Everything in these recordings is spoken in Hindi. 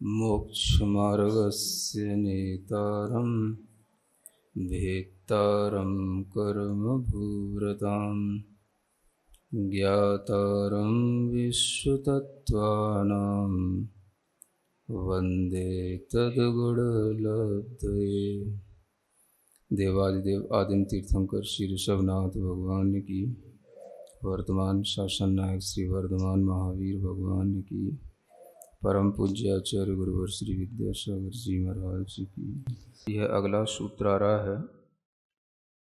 मोक्षमार्गस्य नेतारं भेत्तारं कर्मभूव्रतां ज्ञातारं विश्वतत्त्वानां वन्दे तद्गुणलब्धये। देवादिदेव आदिम तीर्थंकर श्री ऋषभनाथ भगवान की, वर्तमान शासन नायक श्री वर्धमान महावीर भगवान की, परम पूज्य आचार्य गुरुवर श्री विद्यासागर जी महाराज जी की। यह अगला सूत्र आ रहा है,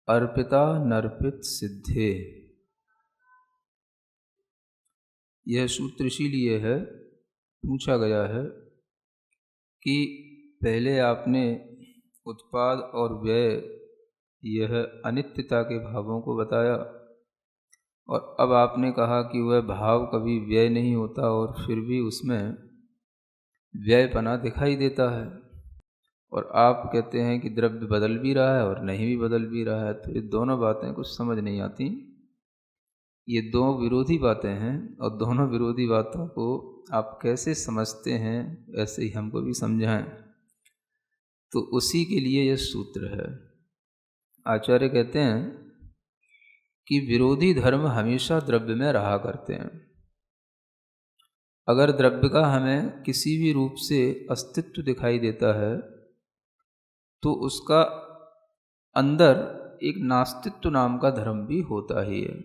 अर्पिता नर्पित सिद्धे। यह सूत्र इसीलिए है, पूछा गया है कि पहले आपने उत्पाद और व्यय यह अनित्यता के भावों को बताया, और अब आपने कहा कि वह भाव कभी व्यय नहीं होता और फिर भी उसमें व्ययपना दिखाई देता है। और आप कहते हैं कि द्रव्य बदल भी रहा है और नहीं भी बदल भी रहा है। तो ये दोनों बातें कुछ समझ नहीं आती। ये दो विरोधी बातें हैं और दोनों विरोधी बातों को आप कैसे समझते हैं, ऐसे ही हमको भी समझाएं। तो उसी के लिए यह सूत्र है। आचार्य कहते हैं कि विरोधी धर्म हमेशा द्रव्य में रहा करते हैं। अगर द्रव्य का हमें किसी भी रूप से अस्तित्व दिखाई देता है तो उसका अंदर एक नास्तित्व नाम का धर्म भी होता ही है।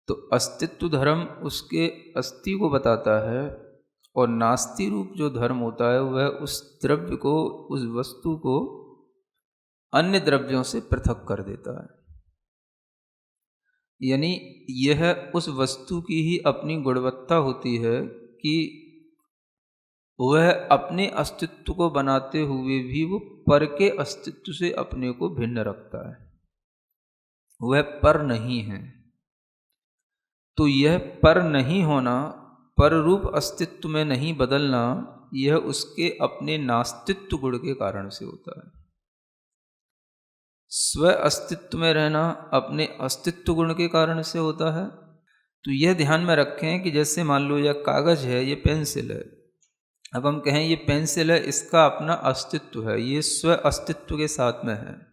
तो अस्तित्व धर्म उसके अस्थि को बताता है, और नास्ति रूप जो धर्म होता है वह उस द्रव्य को, उस वस्तु को अन्य द्रव्यों से पृथक कर देता है। यानी यह उस वस्तु की ही अपनी गुणवत्ता होती है कि वह अपने अस्तित्व को बनाते हुए भी वो पर के अस्तित्व से अपने को भिन्न रखता है, वह पर नहीं है। तो यह पर नहीं होना, पर रूप अस्तित्व में नहीं बदलना, यह उसके अपने नास्तित्व गुण के कारण से होता है। स्व अस्तित्व में रहना अपने अस्तित्व गुण के कारण से होता है। तो यह ध्यान में रखें कि जैसे मान लो यह कागज है, ये पेंसिल है। अब हम कहें ये पेंसिल है, इसका अपना अस्तित्व है, ये स्व अस्तित्व के साथ में है।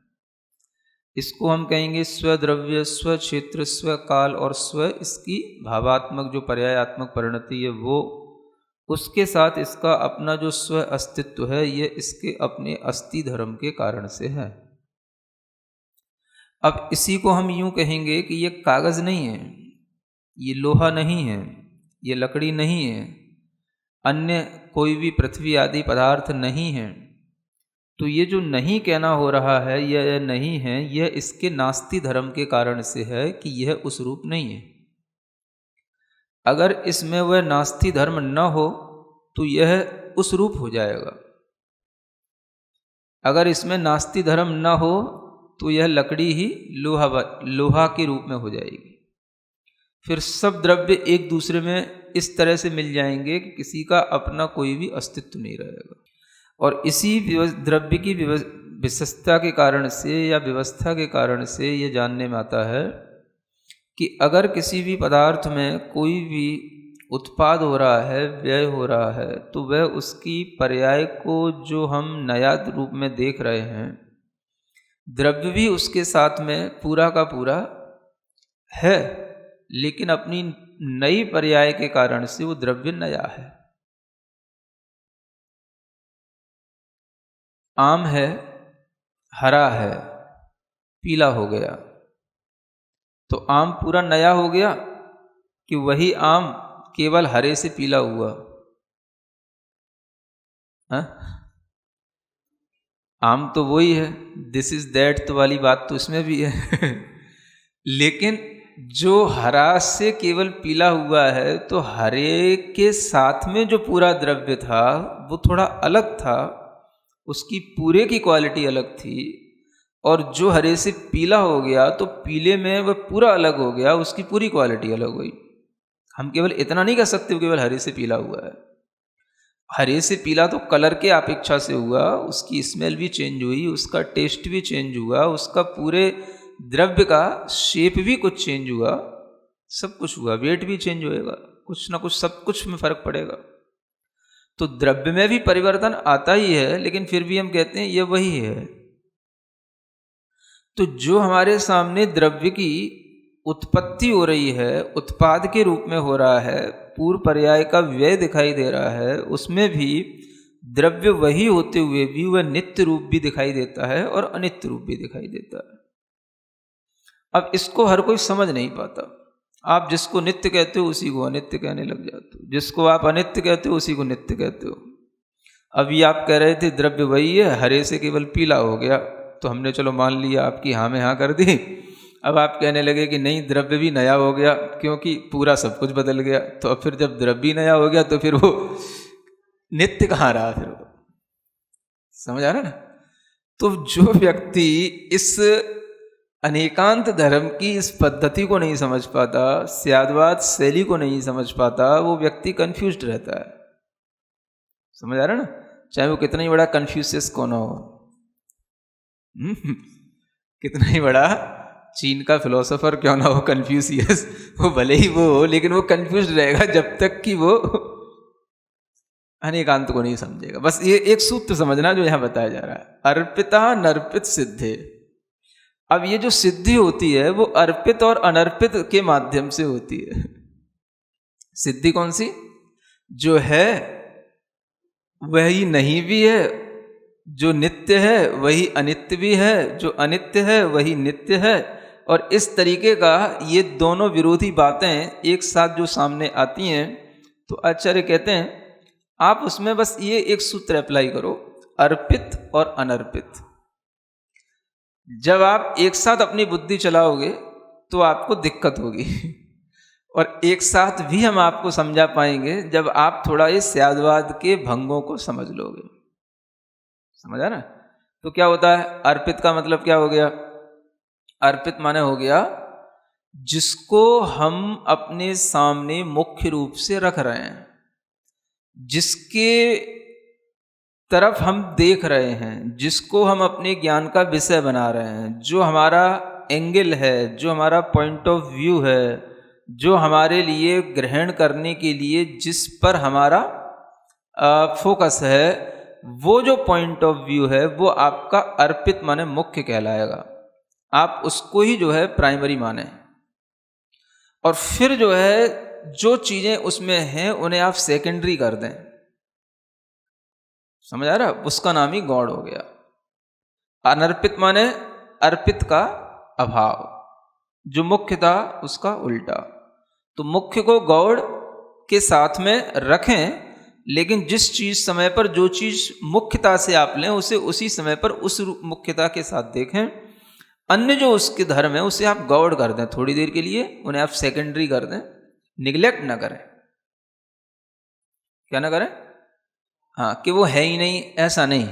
इसको हम कहेंगे स्व द्रव्य, स्व क्षेत्र, स्व काल, और स्व इसकी भावात्मक जो पर्यायात्मक परिणति है वो, उसके साथ इसका अपना जो स्व अस्तित्व है, ये इसके अपने अस्थि धर्म के कारण से है। अब इसी को हम यूं कहेंगे कि ये कागज नहीं है, ये लोहा नहीं है, ये लकड़ी नहीं है, अन्य कोई भी पृथ्वी आदि पदार्थ नहीं है। तो ये जो नहीं कहना हो रहा है, यह नहीं है, यह इसके नास्ति धर्म के कारण से है कि यह उस रूप नहीं है। अगर इसमें वह नास्ति धर्म न हो तो यह उस रूप हो जाएगा। अगर इसमें नास्ति धर्म न हो तो यह लकड़ी ही लोहा के रूप में हो जाएगी। फिर सब द्रव्य एक दूसरे में इस तरह से मिल जाएंगे कि किसी का अपना कोई भी अस्तित्व नहीं रहेगा। और इसी द्रव्य की विशेषता के कारण से या व्यवस्था के कारण से ये जानने में आता है कि अगर किसी भी पदार्थ में कोई भी उत्पाद हो रहा है, व्यय हो रहा है, तो वह उसकी पर्याय को जो हम नया रूप में देख रहे हैं, द्रव्य भी उसके साथ में पूरा का पूरा है, लेकिन अपनी नई पर्याय के कारण से वो द्रव्य नया है। आम है, हरा है, पीला हो गया, तो आम पूरा नया हो गया कि वही आम केवल हरे से पीला हुआ? आम तो वही है, दिस इज दैट तो वाली बात तो इसमें भी है। लेकिन जो हरा से केवल पीला हुआ है, तो हरे के साथ में जो पूरा द्रव्य था वो थोड़ा अलग था, उसकी पूरे की क्वालिटी अलग थी। और जो हरे से पीला हो गया तो पीले में वह पूरा अलग हो गया, उसकी पूरी क्वालिटी अलग हुई। हम केवल इतना नहीं कह सकते केवल हरे से पीला हुआ है। हरे से पीला तो कलर के अपेक्षा से हुआ, उसकी स्मेल भी चेंज हुई, उसका टेस्ट भी चेंज हुआ, उसका पूरे द्रव्य का शेप भी कुछ चेंज हुआ, सब कुछ हुआ, वेट भी चेंज होएगा, कुछ ना कुछ सब कुछ में फर्क पड़ेगा। तो द्रव्य में भी परिवर्तन आता ही है, लेकिन फिर भी हम कहते हैं ये वही है। तो जो हमारे सामने द्रव्य की उत्पत्ति हो रही है, उत्पाद के रूप में हो रहा है, पूर्व पर्याय का व्यय दिखाई दे रहा है, उसमें भी द्रव्य वही होते हुए भी वह नित्य रूप भी दिखाई देता है और अनित्य रूप भी दिखाई देता है। अब इसको हर कोई समझ नहीं पाता। आप जिसको नित्य कहते हो उसी को अनित्य कहने लग जाते हो, जिसको आप अनित्य कहते हो उसी को नित्य कहते हो। अभी आप कह रहे थे द्रव्य वही है, हरे से केवल पीला हो गया, तो हमने चलो मान लिया, आपकी हाँ में हाँ कर दी। अब आप कहने लगे कि नहीं, द्रव्य भी नया हो गया क्योंकि पूरा सब कुछ बदल गया। तो अब फिर जब द्रव्य नया हो गया तो फिर वो नित्य कहाँ रहा? फिर वो समझ आ रहा ना? तो जो व्यक्ति इस अनेकांत धर्म की इस पद्धति को नहीं समझ पाता, स्याद्वाद शैली को नहीं समझ पाता, वो व्यक्ति कंफ्यूज्ड रहता है। समझ आ रहा ना? चाहे वो कितना ही बड़ा कन्फ्यूशियस कौन हो, कितना ही बड़ा चीन का फिलोसोफर क्यों ना हो कन्फ्यूशियस, वो भले ही वो हो, लेकिन वो कंफ्यूज रहेगा जब तक कि वो अनेकांत को नहीं समझेगा। बस ये एक सूत्र समझना जो यहाँ बताया जा रहा है, अर्पिता नर्पित सिद्धे। अब ये जो सिद्धि होती है वो अर्पित और अनर्पित के माध्यम से होती है। सिद्धि कौन सी? जो है वही नहीं भी है, जो नित्य है वही अनित्य भी है, जो अनित्य है वही नित्य है। और इस तरीके का ये दोनों विरोधी बातें एक साथ जो सामने आती हैं, तो आचार्य कहते हैं आप उसमें बस ये एक सूत्र अप्लाई करो, अर्पित और अनर्पित। जब आप एक साथ अपनी बुद्धि चलाओगे तो आपको दिक्कत होगी और एक साथ भी हम आपको समझा पाएंगे जब आप थोड़ा इस स्याद्वाद के भंगों को समझ लोगे। समझा ना? तो क्या होता है? अर्पित का मतलब क्या हो गया? अर्पित माने हो गया जिसको हम अपने सामने मुख्य रूप से रख रहे हैं, जिसके तरफ हम देख रहे हैं, जिसको हम अपने ज्ञान का विषय बना रहे हैं, जो हमारा एंगल है, जो हमारा पॉइंट ऑफ व्यू है, जो हमारे लिए ग्रहण करने के लिए जिस पर हमारा फोकस है, वो जो पॉइंट ऑफ व्यू है वो आपका अर्पित माने मुख्य कहलाएगा। आप उसको ही जो है प्राइमरी माने, और फिर जो है जो चीज़ें उसमें हैं उन्हें आप सेकेंडरी कर दें। समझ आ रहा? उसका नाम ही गौड़ हो गया। अनर्पित माने अर्पित का अभाव, जो मुख्य था उसका उल्टा। तो मुख्य को गौड़ के साथ में रखें, लेकिन जिस चीज समय पर जो चीज मुख्यता से आप लें उसे उसी समय पर उस मुख्यता के साथ देखें। अन्य जो उसके धर्म है उसे आप गौड़ कर दें थोड़ी देर के लिए, उन्हें आप सेकेंडरी कर दें, निगलेक्ट ना करें। क्या ना करें? हाँ, कि वो है ही नहीं, ऐसा नहीं,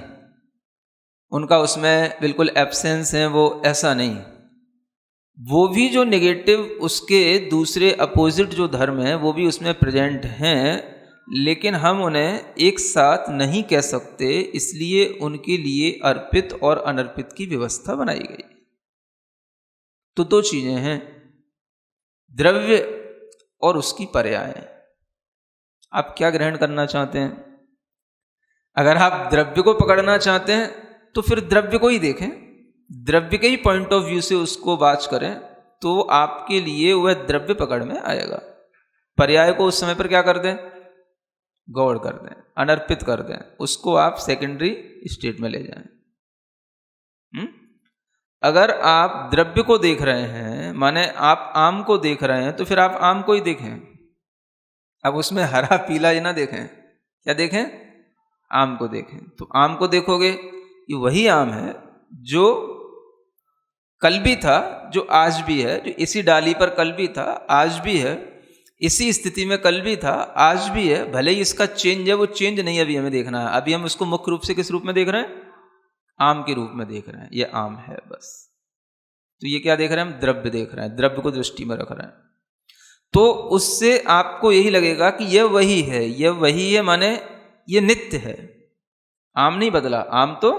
उनका उसमें बिल्कुल एब्सेंस है, वो ऐसा नहीं। वो भी जो नेगेटिव उसके दूसरे अपोजिट जो धर्म है वो भी उसमें प्रेजेंट हैं, लेकिन हम उन्हें एक साथ नहीं कह सकते, इसलिए उनके लिए अर्पित और अनर्पित की व्यवस्था बनाई गई। तो दो चीजें हैं, द्रव्य और उसकी पर्याय। आप क्या ग्रहण करना चाहते हैं? अगर आप द्रव्य को पकड़ना चाहते हैं तो फिर द्रव्य को ही देखें, द्रव्य के ही पॉइंट ऑफ व्यू से उसको वाच करें, तो आपके लिए वह द्रव्य पकड़ में आएगा। पर्याय को उस समय पर क्या कर दें? गौड़ कर दें, अनर्पित कर दें, उसको आप सेकेंडरी स्टेट में ले जाएं। अगर आप द्रव्य को देख रहे हैं, माने आप आम को देख रहे हैं, तो फिर आप आम को ही देखें। अब उसमें हरा पीला ये ना देखें, क्या देखें? आम को देखें। तो आम को देखोगे ये वही आम है जो कल भी था, जो आज भी है, जो इसी डाली पर कल भी था, आज भी है, इसी स्थिति में कल भी था, आज भी है। भले ही इसका चेंज है, वो चेंज नहीं अभी हमें देखना है। अभी हम उसको मुख्य रूप से किस रूप में देख रहे हैं? आम के रूप में देख रहे हैं, ये आम है बस। तो ये क्या देख रहे हैं? हम द्रव्य देख रहे हैं, द्रव्य को दृष्टि में रख रहे हैं। तो उससे आपको यही लगेगा कि यह वही है, यह वही है, माने ये नित्य है। आम नहीं बदला, आम तो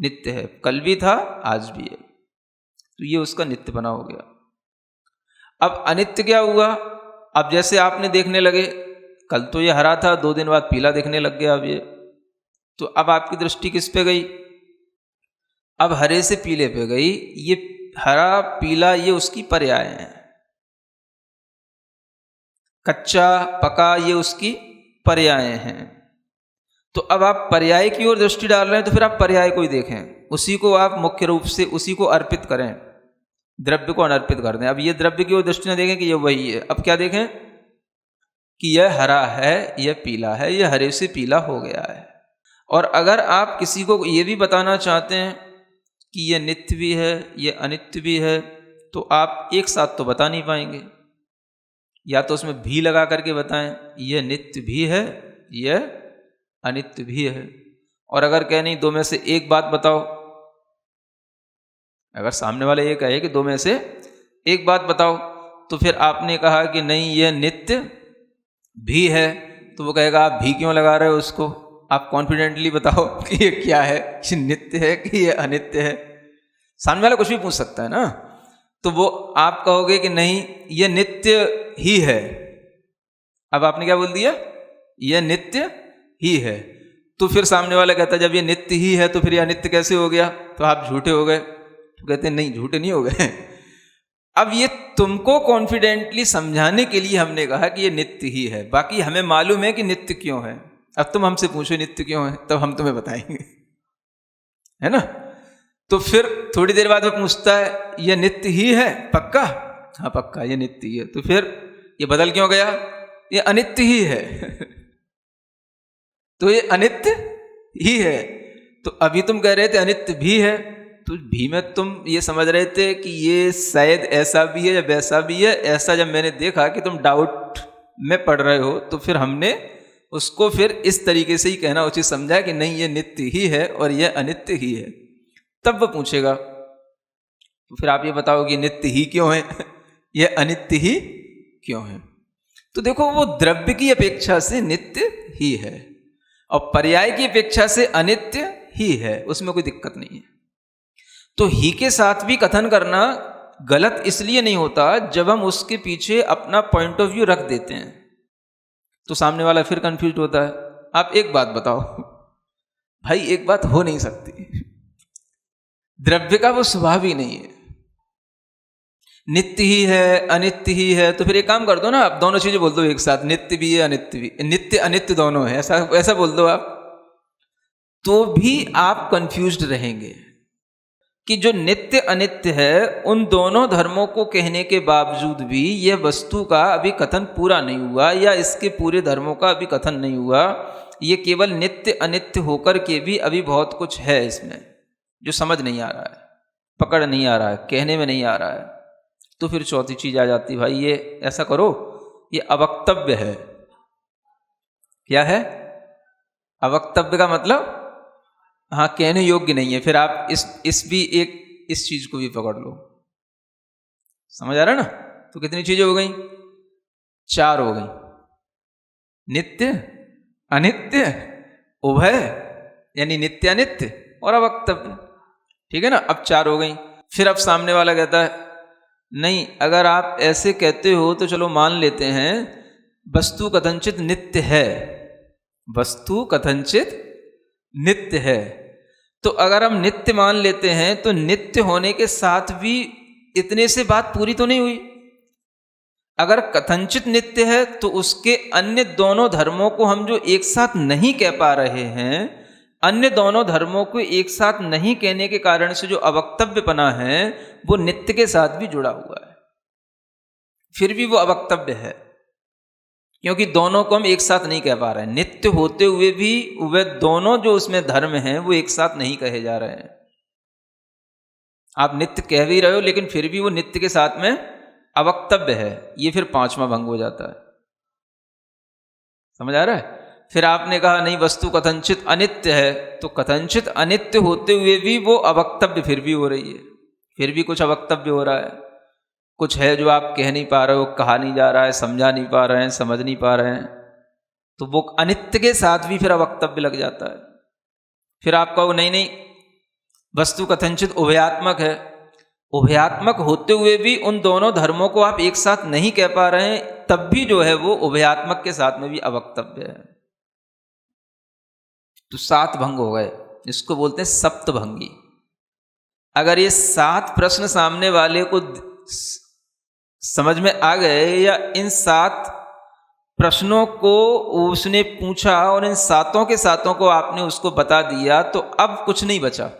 नित्य है, कल भी था, आज भी है। तो ये उसका नित्य बना हो गया। अब अनित्य क्या हुआ? अब जैसे आपने देखने लगे कल तो ये हरा था, 2 दिन बाद पीला दिखने लग गया अब ये। तो अब आपकी दृष्टि किस पे गई? अब हरे से पीले पे गई। ये हरा पीला ये उसकी पर्याय हैं, कच्चा पका ये उसकी पर्याय हैं। तो अब आप पर्याय की ओर दृष्टि डाल रहे हैं, तो फिर आप पर्याय को ही देखें, उसी को आप मुख्य रूप से उसी को अर्पित करें, द्रव्य को अनर्पित कर दें। अब ये द्रव्य की ओर दृष्टि न देखें कि ये वही है। अब क्या देखें कि यह हरा है, यह पीला है, यह हरे से पीला हो गया है। और अगर आप किसी को ये भी बताना चाहते हैं कि यह नित्य भी है, यह अनित्य भी है, तो आप एक साथ तो बता नहीं पाएंगे। या तो उसमें भी लगा करके बताएं, यह नित्य भी है, यह अनित्य भी है। और अगर कहे नहीं, 2 में से एक बात बताओ, अगर सामने वाले ये कहे कि 2 में से एक बात बताओ, तो फिर आपने कहा कि नहीं यह नित्य भी है, तो वो कहेगा आप भी क्यों लगा रहे हो उसको, आप कॉन्फिडेंटली बताओ कि ये क्या है, कि नित्य है कि ये अनित्य है। सामने वाला कुछ भी पूछ सकता है ना, तो वो आप कहोगे कि नहीं ये नित्य ही है। अब आपने क्या बोल दिया, ये नित्य ही है। तो फिर सामने वाला कहता है जब ये नित्य ही है तो फिर ये अनित्य कैसे हो गया, तो आप झूठे हो गए। तो कहते हैं नहीं, झूठे नहीं हो गए। अब ये तुमको कॉन्फिडेंटली समझाने के लिए हमने कहा कि ये नित्य ही है, बाकी हमें मालूम है कि नित्य क्यों है। अब तुम हमसे पूछो नित्य क्यों है, तब हम तुम्हें बताएंगे, है ना। तो फिर थोड़ी देर बाद वो पूछता है ये नित्य ही है, पक्का? हाँ पक्का, ये नित्य ही है। तो फिर ये बदल क्यों गया, ये अनित्य ही है। तो ये अनित्य ही है। तो अभी तुम कह रहे थे अनित्य भी है, तो भी में तुम ये समझ रहे थे कि ये शायद ऐसा भी है या वैसा भी है। ऐसा जब मैंने देखा कि तुम डाउट में पड़ रहे हो, तो फिर हमने उसको फिर इस तरीके से ही कहना उचित समझा कि नहीं ये नित्य ही है और ये अनित्य ही है। तब वो पूछेगा तो फिर आप ये बताओ कि नित्य ही क्यों है, ये अनित्य ही क्यों है। तो देखो वो द्रव्य की अपेक्षा से नित्य ही है और पर्याय की अपेक्षा से अनित्य ही है, उसमें कोई दिक्कत नहीं है। तो ही के साथ भी कथन करना गलत इसलिए नहीं होता जब हम उसके पीछे अपना पॉइंट ऑफ व्यू रख देते हैं, तो सामने वाला फिर कंफ्यूज होता है। आप एक बात बताओ, भाई एक बात हो नहीं सकती, द्रव्य का वो स्वभाव ही नहीं है, नित्य ही है अनित्य ही है। तो फिर एक काम कर दो ना, आप दोनों चीजें बोल दो एक साथ, नित्य भी है अनित्य भी, नित्य अनित्य दोनों है, ऐसा बोल दो आप, तो भी आप कंफ्यूज्ड रहेंगे कि जो नित्य अनित्य है उन दोनों धर्मों को कहने के बावजूद भी यह वस्तु का अभी कथन पूरा नहीं हुआ, या इसके पूरे धर्मों का अभी कथन नहीं हुआ। ये केवल नित्य अनित्य होकर के भी अभी बहुत कुछ है इसमें जो समझ नहीं आ रहा है, पकड़ नहीं आ रहा है, कहने में नहीं आ रहा है। तो फिर चौथी चीज आ जाती, भाई ये ऐसा करो, ये अवक्तव्य है। क्या है अवक्तव्य का मतलब? हाँ, कहने योग्य नहीं है। फिर आप इस चीज को भी पकड़ लो, समझ आ रहा है ना। तो कितनी चीजें हो गई? 4 हो गई, नित्य अनित्य उभय, यानी नित्य अनित्य और अवक्तव्य, ठीक है ना। अब 4 हो गई। फिर अब सामने वाला कहता है नहीं, अगर आप ऐसे कहते हो तो चलो मान लेते हैं वस्तु कथनचित नित्य है, वस्तु कथनचित नित्य है। तो अगर हम नित्य मान लेते हैं तो नित्य होने के साथ भी इतने से बात पूरी तो नहीं हुई। अगर कथनचित नित्य है तो उसके अन्य दोनों धर्मों को हम जो एक साथ नहीं कह पा रहे हैं, अन्य दोनों धर्मों को एक साथ नहीं कहने के कारण से जो अवक्तव्यपना है वो नित्य के साथ भी जुड़ा हुआ है, फिर भी वो अवक्तव्य है, क्योंकि दोनों को हम एक साथ नहीं कह पा रहे हैं। नित्य होते हुए भी वे दोनों जो उसमें धर्म हैं वो एक साथ नहीं कहे जा रहे हैं। आप नित्य कह भी रहे हो लेकिन फिर भी वो नित्य के साथ में अवक्तव्य है। ये फिर 5वां भंग हो जाता है, समझ आ रहा है। फिर आपने कहा नहीं वस्तु कथनचित अनित्य है, तो कथनचित अनित्य होते हुए भी वो अवक्तव्य फिर भी हो रही है, फिर भी कुछ अवक्तव्य हो रहा है, कुछ है जो आप कह नहीं पा रहे हो, कहा नहीं जा रहा है, समझा नहीं पा रहे हैं, समझ नहीं पा रहे हैं, तो वो अनित्य के साथ भी फिर अवक्तव्य लग जाता है। फिर आप कहो नहीं वस्तु कथनचित उभयात्मक है, उभयात्मक होते हुए भी उन दोनों धर्मों को आप एक साथ नहीं कह पा रहे हैं, तब भी जो है वो उभयात्मक के साथ में भी अवक्तव्य है। तो 7 भंग हो गए, इसको बोलते हैं सप्तभंगी। अगर ये 7 प्रश्न सामने वाले को समझ में आ गए, या इन 7 प्रश्नों को उसने पूछा और इन 7 के 7 को आपने उसको बता दिया, तो अब कुछ नहीं बचा।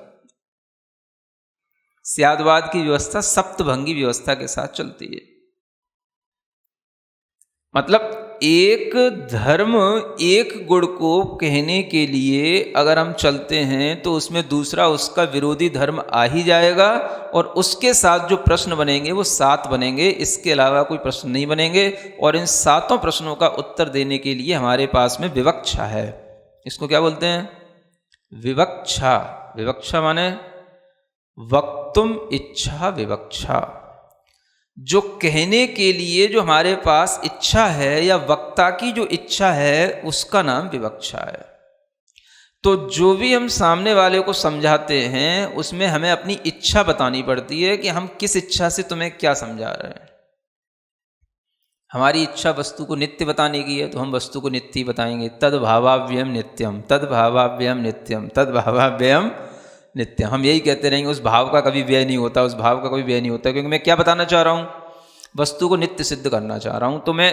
स्याद्वाद की व्यवस्था सप्तभंगी व्यवस्था के साथ चलती है। मतलब एक धर्म, एक गुण को कहने के लिए अगर हम चलते हैं तो उसमें दूसरा उसका विरोधी धर्म आ ही जाएगा, और उसके साथ जो प्रश्न बनेंगे वो 7 बनेंगे, इसके अलावा कोई प्रश्न नहीं बनेंगे। और इन 7 प्रश्नों का उत्तर देने के लिए हमारे पास में विवक्षा है। इसको क्या बोलते हैं? विवक्षा। विवक्षा माने वक्तुम इच्छा विवक्षा। जो कहने के लिए जो हमारे पास इच्छा है, या वक्ता की जो इच्छा है, उसका नाम विवक्षा है। तो जो भी हम सामने वाले को समझाते हैं उसमें हमें अपनी इच्छा बतानी पड़ती है कि हम किस इच्छा से तुम्हें क्या समझा रहे हैं। हमारी इच्छा वस्तु को नित्य बताने की है तो हम वस्तु को नित्य ही बताएंगे। तद भावाव्ययम नित्यम, तद भावाव्ययम नित्यम, तद भावाव्ययम नित्य। हम यही कहते रहेंगे, उस भाव का कभी व्यय नहीं होता, उस भाव का कभी व्यय नहीं होता। क्योंकि मैं क्या बताना चाह रहा हूँ? वस्तु को नित्य सिद्ध करना चाह रहा हूँ। तो मैं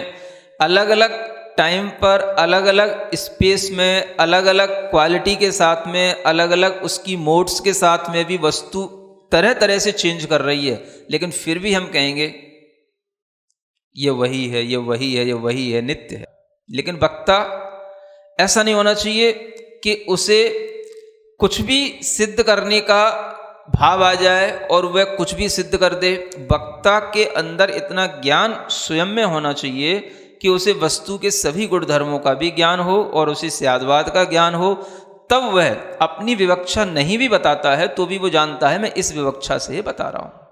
अलग अलग टाइम पर, अलग अलग स्पेस में, अलग अलग क्वालिटी के साथ में, अलग अलग उसकी मोड्स के साथ में भी वस्तु तरह तरह से चेंज कर रही है, लेकिन फिर भी हम कहेंगे ये वही है, ये वही है, ये वही है, नित्य है। लेकिन वक्ता ऐसा नहीं होना चाहिए कि उसे कुछ भी सिद्ध करने का भाव आ जाए और वह कुछ भी सिद्ध कर दे। वक्ता के अंदर इतना ज्ञान स्वयं में होना चाहिए कि उसे वस्तु के सभी गुणधर्मों का भी ज्ञान हो और उसे स्याद्वाद का ज्ञान हो। तब वह अपनी विवक्षा नहीं भी बताता है तो भी वो जानता है मैं इस विवक्षा से बता रहा हूं।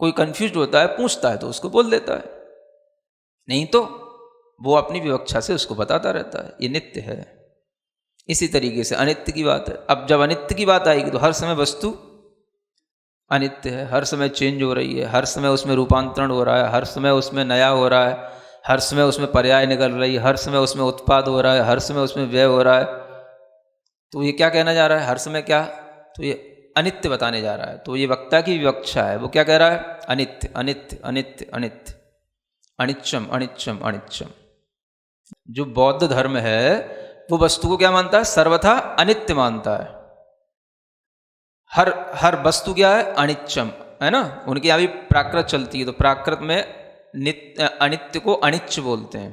कोई कंफ्यूज होता है, पूछता है तो उसको बोल देता है, नहीं तो वो अपनी विवक्षा से उसको बताता रहता है। ये नित्य है। इसी तरीके से अनित्य की बात है। अब जब अनित्य की बात आएगी तो हर समय वस्तु अनित्य है, हर समय चेंज हो रही है, हर समय उसमें रूपांतरण हो रहा है, हर समय उसमें नया हो रहा है, हर समय उसमें पर्याय निकल रही है, हर समय उसमें उत्पाद हो रहा है, हर समय उसमें व्यय हो रहा है। तो ये क्या कहना जा रहा है? हर समय क्या? तो ये अनित्य बताने जा रहा है। तो ये वक्ता की विवक्षा है। वो क्या कह रहा है? अनित्य अनित्य अनित्य अनित्य, अनिच्चम अनिच्चम अनिच्चम। जो बौद्ध धर्म है वो वस्तु को क्या मानता है? सर्वथा अनित्य मानता है। हर वस्तु क्या है? अनिच्चम है ना। उनकी यहाँ भी प्राकृत चलती है, तो प्राकृत में अनित्य को अनिच्च बोलते हैं।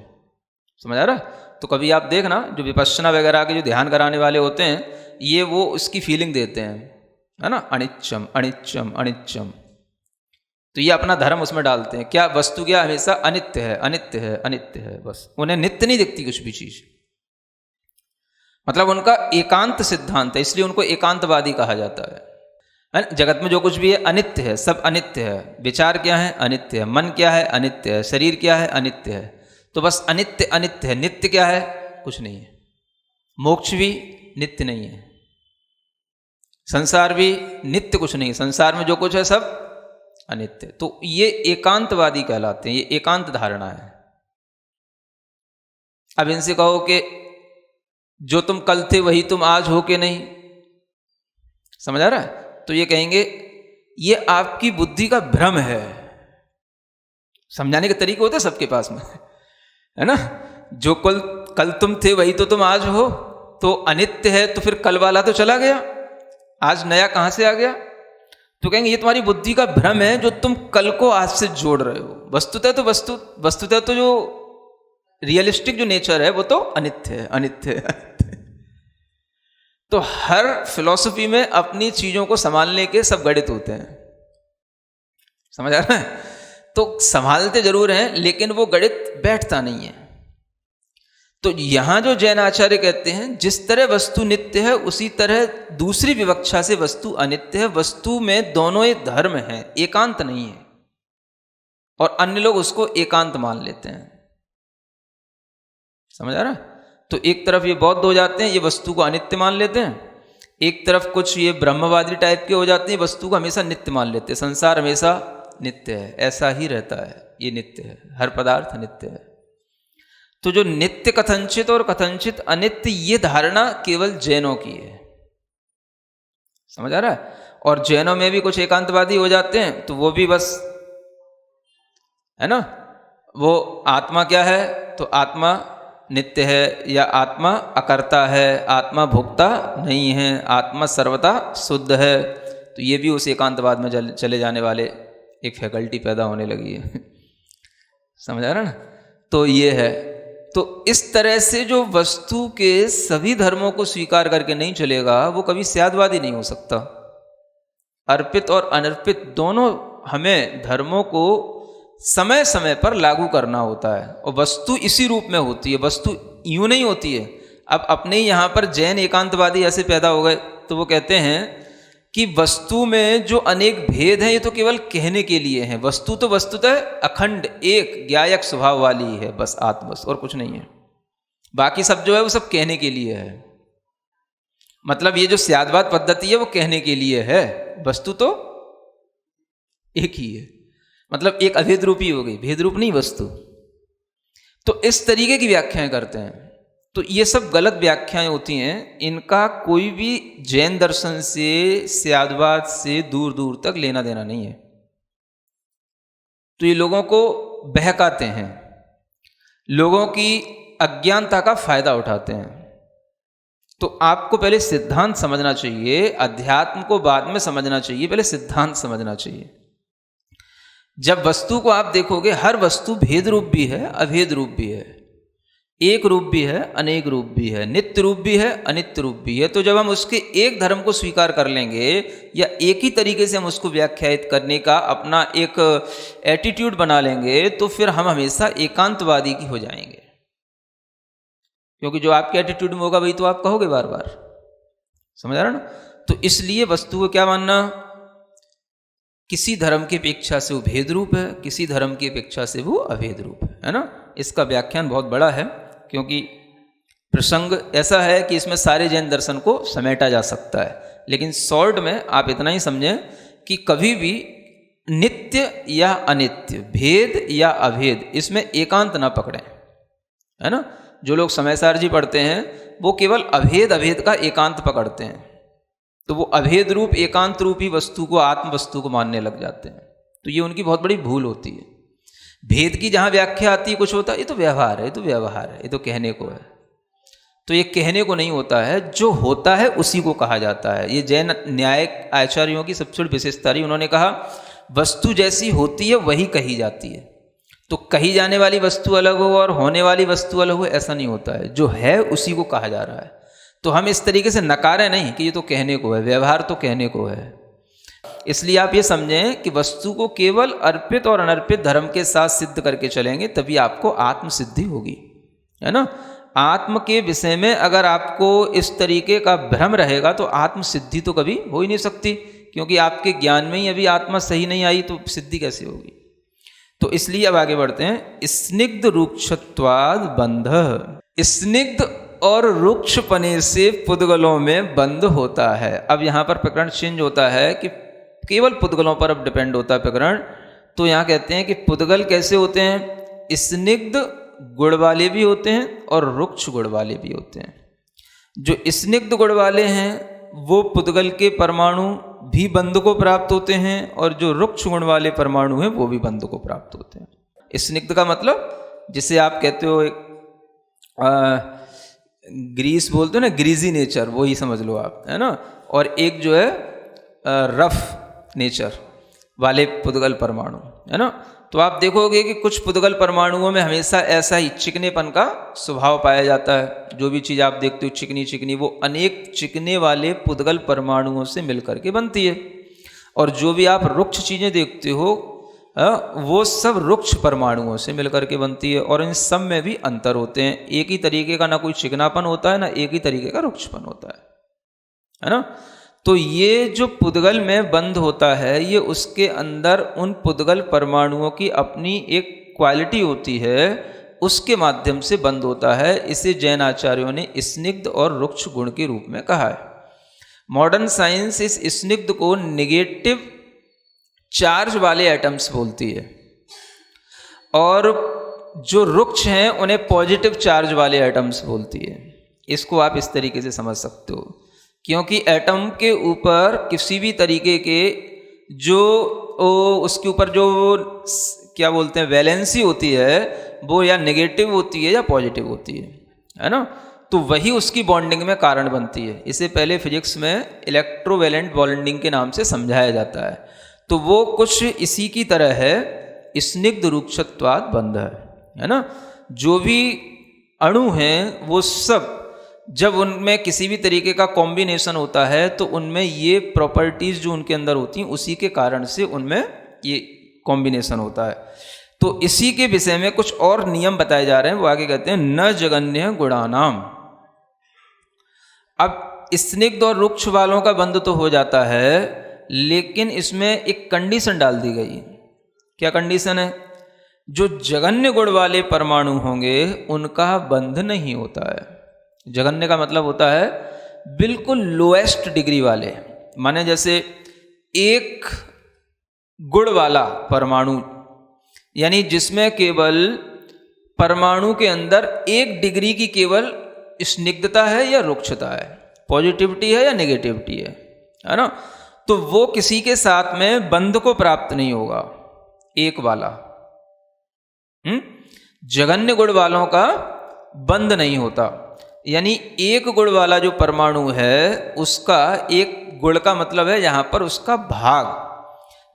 समझ आ रहा? तो कभी आप देखना जो विपश्यना वगैरह के जो ध्यान कराने वाले होते हैं, ये वो उसकी फीलिंग देते हैं, है ना, अनिच्चम अनिच्चम अनिच्चम। तो ये अपना धर्म उसमें डालते हैं। क्या वस्तु क्या हमेशा अनित्य है, अनित्य है, अनित्य है, बस। उन्हें नित्य नहीं दिखती कुछ भी चीज। मतलब उनका एकांत सिद्धांत है, इसलिए उनको एकांतवादी कहा जाता है। जगत में जो कुछ भी है अनित्य है, सब अनित्य है। विचार क्या है? अनित्य है। मन क्या है? अनित्य है। शरीर क्या है? अनित्य है। तो बस अनित्य अनित्य है। नित्य क्या है? कुछ नहीं है। मोक्ष भी नित्य नहीं है, संसार भी नित्य कुछ नहीं है। संसार में जो कुछ है सब अनित्य। तो ये एकांतवादी कहलाते हैं, ये एकांत धारणा है। अब इनसे कहो कि जो तुम कल थे वही तुम आज हो के नहीं, समझ आ रहा है? तो ये कहेंगे ये आपकी बुद्धि का भ्रम है। समझाने के तरीके होते हैं सबके पास में, है ना। जो कल तुम थे वही तो तुम आज हो, तो अनित्य है तो फिर कल वाला तो चला गया, आज नया कहां से आ गया? तो कहेंगे ये तुम्हारी बुद्धि का भ्रम है जो तुम कल को आज से जोड़ रहे हो। वस्तुतः तो जो रियलिस्टिक जो नेचर है वो तो अनित्य है, अनित्य है, अनित्य है। तो हर फिलॉसफी में अपनी चीजों को संभालने के सब गणित होते हैं, समझ आ रहा है? तो संभालते जरूर हैं लेकिन वो गणित बैठता नहीं है। तो यहां जो जैन आचार्य कहते हैं जिस तरह वस्तु नित्य है उसी तरह दूसरी विवक्षा से वस्तु अनित्य है। वस्तु में दोनों ही धर्म हैं, एकांत नहीं है। और अन्य लोग उसको एकांत मान लेते हैं, समझ आ रहा है? तो एक तरफ ये बौद्ध हो जाते हैं, ये वस्तु को अनित्य मान लेते हैं। एक तरफ कुछ ये ब्रह्मवादी टाइप के हो जाते हैं, वस्तु को हमेशा नित्य मान लेते हैं। संसार हमेशा नित्य है, ऐसा ही रहता है, ये नित्य है, हर पदार्थ नित्य है। तो जो नित्य कथनचित और कथनचित अनित्य, ये धारणा केवल जैनों की है, समझ आ रहा है। और जैनों में भी कुछ एकांतवादी हो जाते हैं, तो वो भी बस है ना, वो आत्मा क्या है, तो आत्मा नित्य है, या आत्मा अकर्ता है, आत्मा भोक्ता नहीं है, आत्मा सर्वथा शुद्ध है। तो ये भी उस एकांतवाद में चले जाने वाले एक फैकल्टी पैदा होने लगी है समझ आ रहा ना। तो ये है, तो इस तरह से जो वस्तु के सभी धर्मों को स्वीकार करके नहीं चलेगा, वो कभी स्यादवादी नहीं हो सकता। अर्पित और अनर्पित दोनों हमें धर्मों को समय समय पर लागू करना होता है, और वस्तु इसी रूप में होती है, वस्तु यूं नहीं होती है। अब अपने यहाँ पर जैन एकांतवादी ऐसे पैदा हो गए, तो वो कहते हैं कि वस्तु में जो अनेक भेद हैं ये तो केवल कहने के लिए हैं, वस्तु तो वस्तुतः अखंड एक ज्ञायक स्वभाव वाली है, बस आत्मवस्तु, और कुछ नहीं है। बाकी सब जो है वो सब कहने के लिए है। मतलब ये जो स्यादवाद पद्धति है वो कहने के लिए है, वस्तु तो एक ही है, मतलब एक अभेद रूपी हो गई, भेद रूप नहीं वस्तु। तो इस तरीके की व्याख्याएं करते हैं। तो ये सब गलत व्याख्याएं होती हैं, इनका कोई भी जैन दर्शन से, स्यादवाद से दूर दूर तक लेना देना नहीं है। तो ये लोगों को बहकाते हैं, लोगों की अज्ञानता का फायदा उठाते हैं। तो आपको पहले सिद्धांत समझना चाहिए, अध्यात्म को बाद में समझना चाहिए, पहले सिद्धांत समझना चाहिए। जब वस्तु को आप देखोगे, हर वस्तु भेद रूप भी है, अभेद रूप भी है, एक रूप भी है, अनेक रूप भी है, नित्य रूप भी है, अनित्य रूप भी है। तो जब हम उसके एक धर्म को स्वीकार कर लेंगे, या एक ही तरीके से हम उसको व्याख्यायित करने का अपना एक एटीट्यूड बना लेंगे, तो फिर हम हमेशा एकांतवादी की हो जाएंगे। क्योंकि जो आपके एटीट्यूड में होगा वही तो आप कहोगे बार बार, समझ आ रहा ना। तो इसलिए वस्तु को क्या मानना, किसी धर्म की अपेक्षा से वो भेद रूप है, किसी धर्म की अपेक्षा से वो अभेद रूप है ना। इसका व्याख्यान बहुत बड़ा है, क्योंकि प्रसंग ऐसा है कि इसमें सारे जैन दर्शन को समेटा जा सकता है। लेकिन शॉर्ट में आप इतना ही समझें कि कभी भी नित्य या अनित्य, भेद या अभेद, इसमें एकांत ना पकड़ें, है ना। जो लोग समयसार जी पढ़ते हैं वो केवल अभेद अभेद का एकांत पकड़ते हैं, तो वो अभेद रूप एकांत रूपी वस्तु को आत्म वस्तु को मानने लग जाते हैं। तो ये उनकी बहुत बड़ी भूल होती है। भेद की जहाँ व्याख्या आती है, कुछ होता है ये तो व्यवहार है, ये तो व्यवहार है, ये तो कहने को है। तो ये कहने को नहीं होता है, जो होता है उसी को कहा जाता है। ये जैन न्यायिक आचार्यों की सबसे बड़ी विशेषता रही। उन्होंने कहा वस्तु जैसी होती है वही कही जाती है। तो कही जाने वाली वस्तु अलग हो और होने वाली वस्तु अलग हो, ऐसा नहीं होता है। जो है उसी को कहा जा रहा है। तो हम इस तरीके से नकारें नहीं कि ये तो कहने को है, व्यवहार तो कहने को है। इसलिए आप ये समझें कि वस्तु को केवल अर्पित और अनर्पित धर्म के साथ सिद्ध करके चलेंगे, तभी आपको आत्म सिद्धि होगी, है ना। आत्म के विषय में अगर आपको इस तरीके का भ्रम रहेगा तो आत्म सिद्धि तो कभी हो ही नहीं सकती, क्योंकि आपके ज्ञान में ही अभी आत्मा सही नहीं आई, तो सिद्धि कैसे होगी। तो इसलिए अब आगे बढ़ते हैं। स्निग्ध रुक्षत्वाद बंध, स्निग्ध और रुक्षपने से पुद्गलों में बंध होता है। अब यहाँ पर प्रकरण चेंज होता है कि केवल पुद्गलों पर अब डिपेंड होता है प्रकरण। तो यहाँ कहते हैं कि पुद्गल कैसे होते हैं, स्निग्ध गुण वाले भी होते हैं और रुक्ष गुण वाले भी होते हैं। जो स्निग्ध गुण वाले हैं वो पुद्गल के परमाणु भी बंध को प्राप्त होते हैं, और जो रुक्ष गुण वाले परमाणु हैं वो भी बंध को प्राप्त होते हैं। स्निग्ध का मतलब जिसे आप कहते हो ग्रीस बोलते हो ना, ग्रीजी नेचर, वो ही समझ लो आप, है ना। और एक जो है रफ नेचर वाले पुद्गल परमाणु, है ना। तो आप देखोगे कि कुछ पुद्गल परमाणुओं में हमेशा ऐसा ही चिकनेपन का स्वभाव पाया जाता है। जो भी चीज़ आप देखते हो चिकनी चिकनी, वो अनेक चिकने वाले पुद्गल परमाणुओं से मिलकर के बनती है। और जो भी आप रुक्ष चीज़ें देखते हो वो सब रुक्ष परमाणुओं से मिलकर के बनती है। और इन सब में भी अंतर होते हैं। एक ही तरीके का ना कोई चिकनापन होता है, ना एक ही तरीके का रुक्षपन होता है ना। तो ये जो पुद्गल में बंध होता है, ये उसके अंदर उन पुद्गल परमाणुओं की अपनी एक क्वालिटी होती है, उसके माध्यम से बंध होता है। इसे जैन आचार्यों ने स्निग्ध और रुक्ष गुण के रूप में कहा है। मॉडर्न साइंस इस स्निग्ध को निगेटिव चार्ज वाले एटम्स बोलती है, और जो वृक्ष हैं उन्हें पॉजिटिव चार्ज वाले एटम्स बोलती है। इसको आप इस तरीके से समझ सकते हो, क्योंकि एटम के ऊपर किसी भी तरीके के जो उसके ऊपर जो क्या बोलते हैं वैलेंसी होती है, वो या नेगेटिव होती है या पॉजिटिव होती है ना। तो वही उसकी बॉन्डिंग में कारण बनती है। इसे पहले फिजिक्स में इलेक्ट्रोवैलेंट बॉन्डिंग के नाम से समझाया जाता है। तो वो कुछ इसी की तरह है, स्निग्ध रूक्षत्वाद बंध है ना। जो भी अणु हैं वो सब जब उनमें किसी भी तरीके का कॉम्बिनेशन होता है तो उनमें ये प्रॉपर्टीज़ जो उनके अंदर होती हैं उसी के कारण से उनमें ये कॉम्बिनेशन होता है। तो इसी के विषय में कुछ और नियम बताए जा रहे हैं। वो आगे कहते हैं न जगन्य गुणानाम। अब स्निग्ध और रुक्ष वालों का बंध तो हो जाता है, लेकिन इसमें एक कंडीशन डाल दी गई। क्या कंडीशन है? जो जगन्य गुण वाले परमाणु होंगे उनका बंध नहीं होता है। जगन्य का मतलब होता है बिल्कुल लोएस्ट डिग्री वाले, माने जैसे एक गुण वाला परमाणु, यानी जिसमें केवल परमाणु के अंदर एक डिग्री की केवल स्निग्धता है या रुक्षता है, पॉजिटिविटी है या नेगेटिविटी है ना। तो वो किसी के साथ में बंध को प्राप्त नहीं होगा, एक वाला। जगन्य गुण वालों का बंध नहीं होता। यानी एक गुण वाला जो परमाणु है उसका, एक गुण का मतलब है यहाँ पर उसका भाग।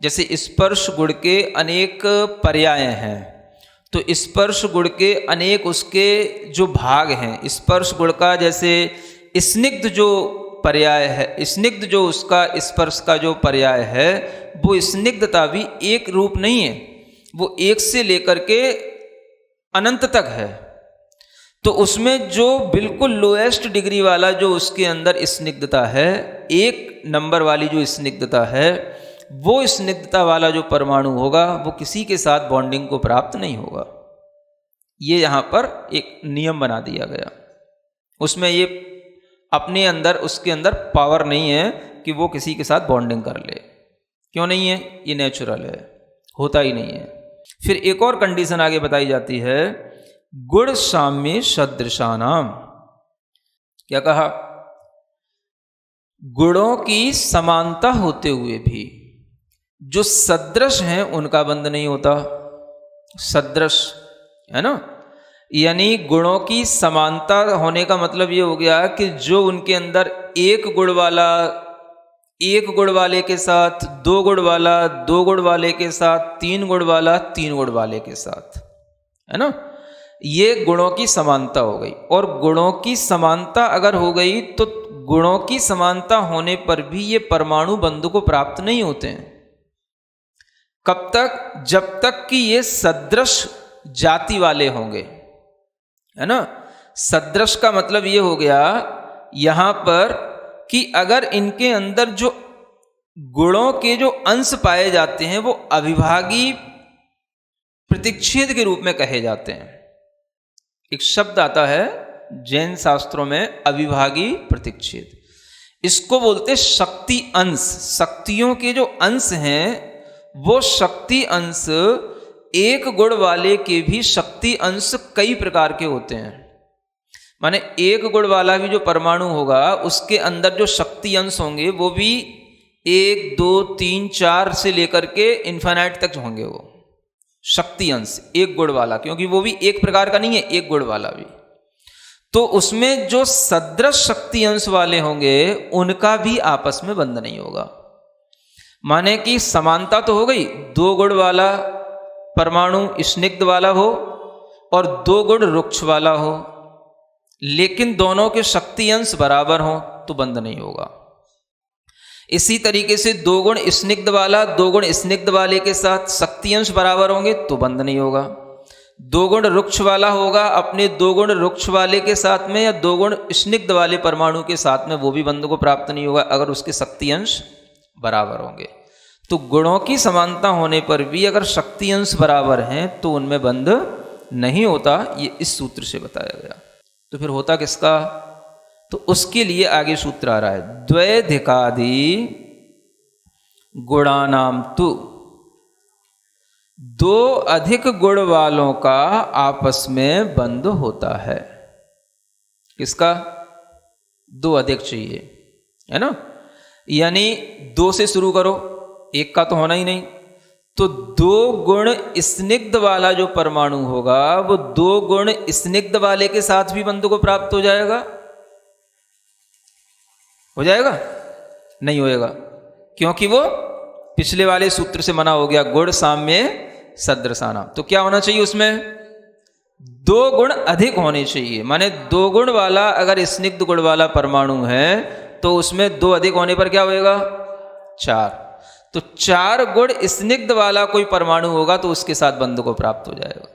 जैसे स्पर्श गुण के अनेक पर्याय हैं, तो स्पर्श गुण के अनेक उसके जो भाग हैं, स्पर्श गुण का जैसे स्निग्ध जो पर्याय है, स्निग्ध जो उसका स्पर्श का जो पर्याय है, वो स्निग्धता भी एक रूप नहीं है, वो एक से लेकर के अनंत तक है। तो उसमें जो बिल्कुल लोएस्ट डिग्री वाला जो उसके अंदर स्निग्धता है, एक नंबर वाली जो स्निग्धता है, वो स्निग्धता वाला जो परमाणु होगा वो किसी के साथ बॉन्डिंग को प्राप्त नहीं होगा। ये यहाँ पर एक नियम बना दिया गया। उसमें ये अपने अंदर, उसके अंदर पावर नहीं है कि वो किसी के साथ बॉन्डिंग कर ले। क्यों नहीं है? ये नेचुरल है, होता ही नहीं है। फिर एक और कंडीशन आगे बताई जाती है, गुण साम्य सदृशानाम। क्या कहा? गुणों की समानता होते हुए भी जो सदृश हैं उनका बंध नहीं होता। सदृश है ना, यानी गुणों की समानता होने का मतलब ये हो गया कि जो उनके अंदर एक गुण वाला एक गुण वाले के साथ, दो गुण वाला दो गुण वाले के साथ, तीन गुण वाला तीन गुण वाले के साथ, है ना, ये गुणों की समानता हो गई। और गुणों की समानता अगर हो गई तो गुणों की समानता होने पर भी ये परमाणु बंध को प्राप्त नहीं होते हैं। कब तक? जब तक कि ये सदृश जाति वाले होंगे, है ना। सदृश का मतलब ये हो गया यहां पर कि अगर इनके अंदर जो गुणों के जो अंश पाए जाते हैं वो अविभागी प्रतिच्छेद के रूप में कहे जाते हैं। एक शब्द आता है जैन शास्त्रों में, अविभागी प्रतिच्छेद। इसको बोलते शक्ति अंश। शक्तियों के जो अंश हैं वो शक्ति अंश, एक गुण वाले के भी शक्ति अंश कई प्रकार के होते हैं। माने एक गुण वाला भी जो परमाणु होगा उसके अंदर जो शक्ति अंश होंगे वो भी 1 2 3 4 से लेकर के इन्फिनाइट तक होंगे। वो शक्ति अंश एक गुण वाला, क्योंकि वो भी एक प्रकार का नहीं है, एक गुण वाला भी। तो उसमें जो सदृश शक्ति अंश वाले होंगे उनका भी आपस में बंध नहीं होगा। माने कि समानता तो हो गई, 2 गुण वाला परमाणु स्निग्ध वाला हो और 2 गुण रुक्ष वाला हो, लेकिन दोनों के शक्ति अंश बराबर हो तो बंध नहीं होगा। इसी तरीके से 2 गुण स्निग्ध वाला 2 गुण स्निग्ध वाले के साथ शक्ति अंश बराबर होंगे तो बंध नहीं होगा। 2 गुण रुक्ष वाला होगा अपने 2 गुण रुक्ष वाले के साथ में, या 2 गुण स्निग्ध वाले परमाणु के साथ में, वो भी बंध को प्राप्त नहीं होगा अगर उसके शक्ति अंश बराबर होंगे। तो गुणों की समानता होने पर भी अगर शक्ति अंश बराबर हैं तो उनमें बंध नहीं होता। ये इस सूत्र से बताया गया। तो फिर होता किसका? तो उसके लिए आगे सूत्र आ रहा है, द्वैधिकादि गुणानाम तु दो अधिक गुण वालों का आपस में बंध होता है। किसका? दो अधिक चाहिए, है ना। यानी दो से शुरू करो, एक का तो होना ही नहीं। तो दो गुण स्निग्ध वाला जो परमाणु होगा वो दो गुण स्निग्ध वाले के साथ भी बंध को प्राप्त हो जाएगा। हो जाएगा? नहीं होएगा, क्योंकि वो पिछले वाले सूत्र से मना हो गया, गुण साम्य सदृशानाम। तो क्या होना चाहिए उसमें? दो गुण अधिक होने चाहिए। माने दो गुण वाला अगर स्निग्ध गुण वाला परमाणु है तो उसमें दो अधिक होने पर क्या होएगा? चार। तो चार गुण स्निग्ध वाला कोई परमाणु होगा तो उसके साथ बंध को प्राप्त हो जाएगा,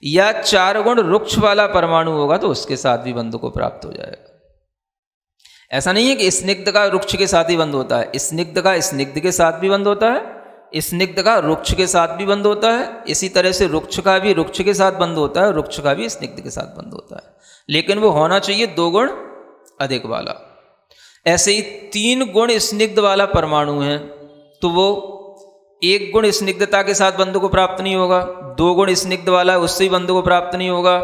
या चार गुण रुक्ष वाला परमाणु होगा तो उसके साथ भी बंध को प्राप्त हो जाएगा। ऐसा नहीं है कि स्निग्ध का रुक्ष के साथ ही बंध होता है, स्निग्ध का स्निग्ध के साथ भी बंध होता है, स्निग्ध का रुक्ष के साथ भी बंध होता है, इसी तरह से रुक्ष का भी रुक्ष के साथ बंध होता है, रुक्ष का भी स्निग्ध के साथ बंध होता है, लेकिन वो होना चाहिए दो गुण अधिक वाला। ऐसे ही तीन गुण स्निग्ध वाला परमाणु है तो वो एक गुण स्निग्धता के साथ बंध को प्राप्त नहीं होगा, दो गुण स्निग्ध वाला है उससे ही बंध को प्राप्त नहीं होगा,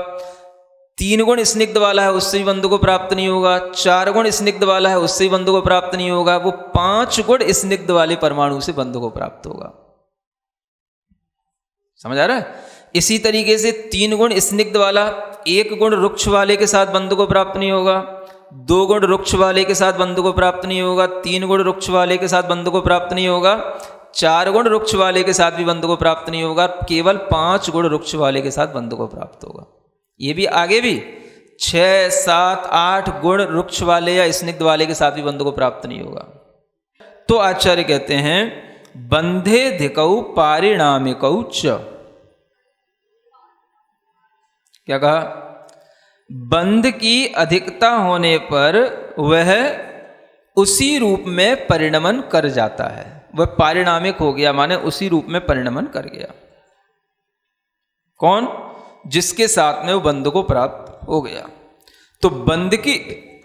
तीन गुण स्निग्ध वाला है उससे ही बंध को प्राप्त नहीं होगा, चार गुण स्निग्ध वाला है उससे ही बंध को प्राप्त नहीं होगा, वो पांच गुण स्निग्ध वाले परमाणु से बंध को प्राप्त होगा। समझ आ रहा है? इसी तरीके से तीन गुण स्निग्ध वाला एक गुण रुक्ष वाले के साथ बंध को प्राप्त नहीं होगा, दो गुण रुक्ष वाले के साथ बंध को प्राप्त नहीं होगा, तीन गुण रुक्ष वाले के साथ बंध को प्राप्त नहीं होगा, चार गुण रुक्ष वाले के साथ भी बंध को प्राप्त नहीं होगा, केवल पांच गुण रुक्ष वाले के साथ बंध को प्राप्त होगा। ये भी आगे भी 6, 7, 8 गुण रुक्ष वाले या स्निग्ध वाले के साथ भी बंध को प्राप्त नहीं होगा। तो आचार्य कहते हैं बंधे धिकौ पारिणामिकौ च। क्या कहा? बंध की अधिकता होने पर वह उसी रूप में परिणमन कर जाता है। वह पारिणामिक हो गया, माने उसी रूप में परिणमन कर गया। कौन? जिसके साथ में वो बंध को प्राप्त हो गया। तो बंध की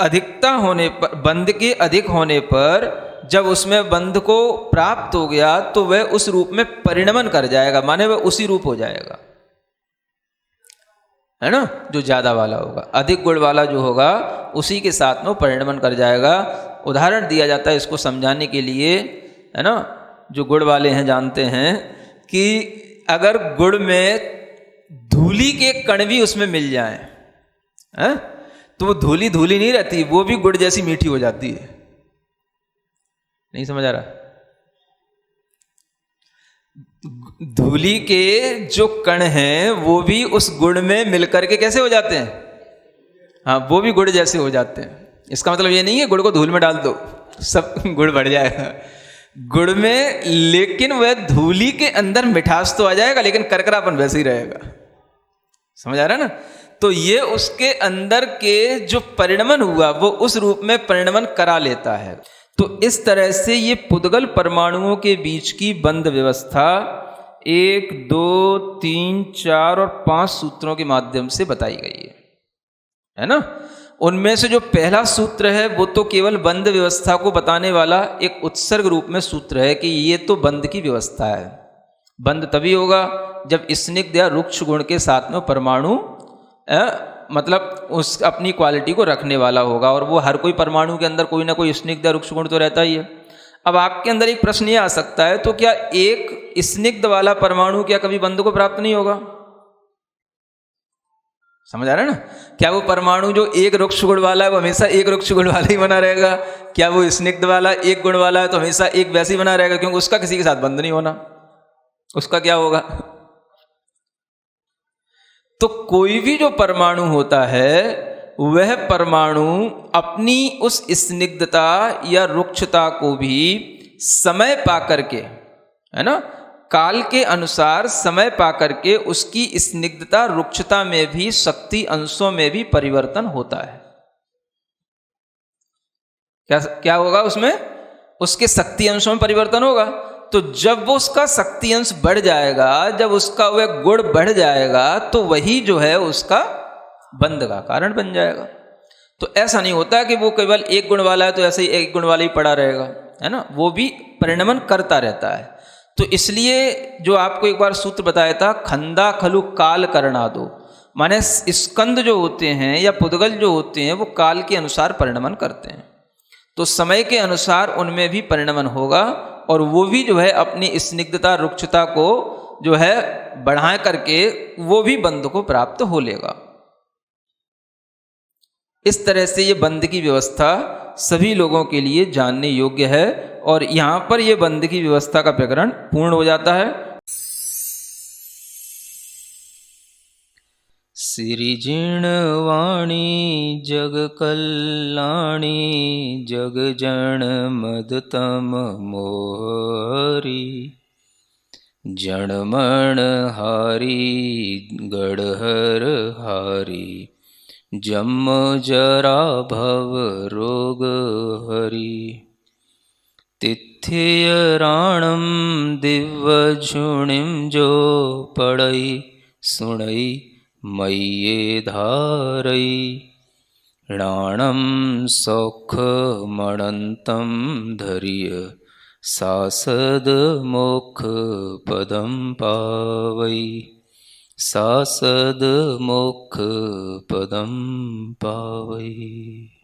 अधिकता होने पर, बंध के अधिक होने पर जब उसमें बंध को प्राप्त हो गया तो वह उस रूप में परिणमन कर जाएगा, माने वह उसी रूप हो जाएगा, है ना। जो ज्यादा वाला होगा, अधिक गुण वाला जो होगा उसी के साथ में परिणमन कर जाएगा। उदाहरण दिया जाता है इसको समझाने के लिए, है ना। जो गुड़ वाले हैं जानते हैं कि अगर गुड़ में धूली के कण भी उसमें मिल जाएं, है? तो वो धूली धूली नहीं रहती, वो भी गुड़ जैसी मीठी हो जाती है। नहीं समझ आ रहा? धूली के जो कण हैं वो भी उस गुड़ में मिलकर के कैसे हो जाते हैं? हाँ, वो भी गुड़ जैसे हो जाते हैं। इसका मतलब ये नहीं है गुड़ को धूल में डाल दो सब गुड़ बढ़ जाएगा गुड़ में, लेकिन वह धूली के अंदर मिठास तो आ जाएगा लेकिन करकरापन वैसे ही रहेगा। समझ आ रहा है ना? तो ये उसके अंदर के जो परिणमन हुआ वो उस रूप में परिणमन करा लेता है। तो इस तरह से ये पुद्गल परमाणुओं के बीच की बंध व्यवस्था 1, 2, 3, 4 और 5 सूत्रों के माध्यम से बताई गई है ना। उनमें से जो पहला सूत्र है वो तो केवल बंध व्यवस्था को बताने वाला एक उत्सर्ग रूप में सूत्र है कि ये तो बंध की व्यवस्था है। बंध तभी होगा जब स्निग्ध या रुक्ष गुण के साथ में परमाणु मतलब उस अपनी क्वालिटी को रखने वाला होगा, और वो हर कोई परमाणु के अंदर कोई ना कोई स्निग्ध या रुक्ष गुण तो रहता ही है। अब आपके अंदर एक प्रश्न ये आ सकता है, तो क्या एक स्निग्ध वाला परमाणु क्या कभी बंध को प्राप्त नहीं होगा? समझ आ रहा है ना? क्या वो परमाणु जो एक रुक्ष गुण वाला है वो हमेशा एक रुक्ष गुण वाला ही बना रहेगा? क्या वो स्निग्ध वाला एक गुण वाला है तो हमेशा एक वैसे ही बना रहेगा? क्योंकि उसका किसी के साथ बंध नहीं होना, उसका क्या होगा? तो कोई भी जो परमाणु होता है वह परमाणु अपनी उस स्निग्धता या रुक्षता को भी समय पा करके, है ना, काल के अनुसार समय पा करके उसकी स्निग्धता रुक्षता में भी शक्ति अंशों में भी परिवर्तन होता है। क्या होगा उसमें? उसके शक्ति अंशों में परिवर्तन होगा। तो जब वो उसका शक्ति अंश बढ़ जाएगा, जब उसका वह गुण बढ़ जाएगा, तो वही जो है उसका बंध का कारण बन जाएगा। तो ऐसा नहीं होता कि वो केवल एक गुण वाला है तो ऐसे ही एक गुण वाला ही पड़ा रहेगा, है ना। वो भी परिणमन करता रहता है। तो इसलिए जो आपको एक बार सूत्र बताया था, खंदा खलु काल करणादो, माने स्कंद जो होते हैं या पुद्गल जो होते हैं वो काल के अनुसार परिणमन करते हैं, तो समय के अनुसार उनमें भी परिणमन होगा और वो भी जो है अपनी स्निग्धता रुक्षता को जो है बढ़ा करके वो भी बंध को प्राप्त हो लेगा। इस तरह से ये बंध की व्यवस्था सभी लोगों के लिए जानने योग्य है और यहाँ पर ये बंध की व्यवस्था का प्रकरण पूर्ण हो जाता है। सिरिजिणवाणी जग कल्याणी जग जन मदतम मोहरी जणमण हारी गढ़हर हारी जम जरा भव रोग हरि तिथ्य राणम दिव्य झुणिम जो पड़ई सुणई मय्ये धारई राणम सौख मणंतम धर्य सासद मोक्ष पदम पावई सासद मोक्ष पदम पावई।